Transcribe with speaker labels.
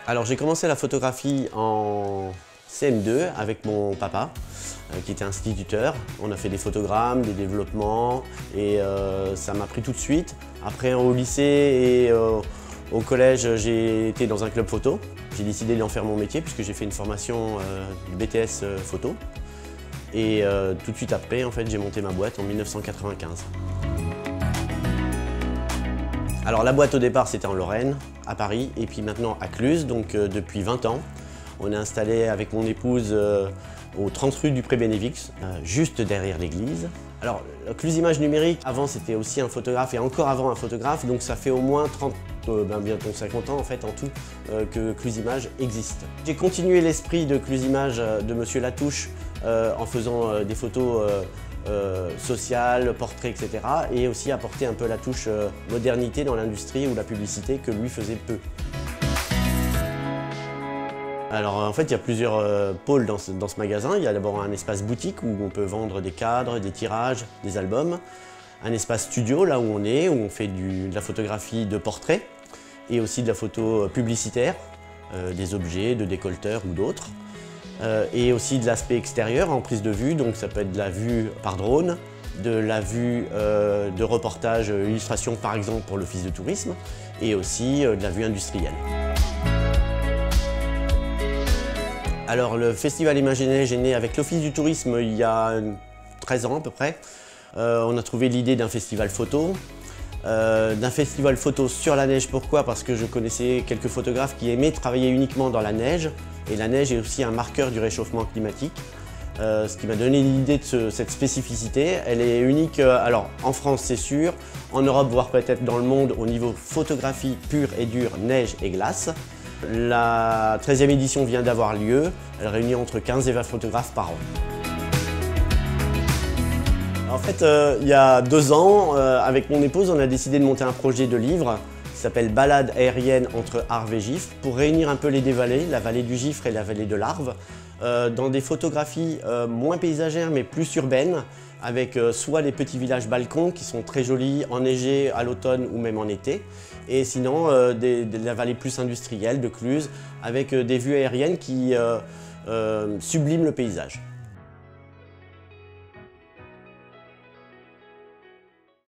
Speaker 1: Alors j'ai commencé la photographie en CM2 avec mon papa qui était instituteur. On a fait des photogrammes, des développements et ça m'a pris tout de suite. Après au lycée et au collège j'ai été dans un club photo. J'ai décidé d'en faire mon métier puisque j'ai fait une formation du BTS photo. Et tout de suite après en fait j'ai monté ma boîte en 1995. Alors la boîte au départ c'était en Lorraine, à Paris, et puis maintenant à Cluses, donc depuis 20 ans. On est installé avec mon épouse au 30 rue du Pré-Bénévix, juste derrière l'église. Alors Cluses Images Numériques, avant c'était aussi un photographe et encore avant un photographe, donc ça fait au moins 30, bientôt 50 ans en fait en tout que Cluses Images existe. J'ai continué l'esprit de Cluses Images de Monsieur Latouche en faisant des photos social, portrait, etc. et aussi apporter un peu la touche modernité dans l'industrie ou la publicité que lui faisait peu. Alors en fait il y a plusieurs pôles dans ce magasin. Il y a d'abord un espace boutique où on peut vendre des cadres, des tirages, des albums. Un espace studio là où on fait de la photographie de portrait et aussi de la photo publicitaire, des objets, de décolleteurs ou d'autres. Et aussi de l'aspect extérieur en prise de vue, donc ça peut être de la vue par drone, de la vue de reportage, illustration par exemple pour l'office de tourisme, et aussi de la vue industrielle. Alors le festival Imaginège est né avec l'office du tourisme il y a 13 ans à peu près. On a trouvé l'idée d'un festival photo. Sur la neige, pourquoi? Parce que je connaissais quelques photographes qui aimaient travailler uniquement dans la neige. Et la neige est aussi un marqueur du réchauffement climatique. Ce qui m'a donné l'idée de cette spécificité. Elle est unique alors en France c'est sûr, en Europe voire peut-être dans le monde au niveau photographie pure et dure, neige et glace. La 13e édition vient d'avoir lieu. Elle réunit entre 15 et 20 photographes par an. En fait, il y a 2 ans, avec mon épouse, on a décidé de monter un projet de livre qui s'appelle Balade aérienne entre Arves et Giffre pour réunir un peu les deux vallées, la vallée du Giffre et la vallée de l'Arve, dans des photographies moins paysagères mais plus urbaines, avec soit les petits villages balcons qui sont très jolis, enneigés à l'automne ou même en été, et sinon de la vallée plus industrielle de Cluses, avec des vues aériennes qui subliment le paysage.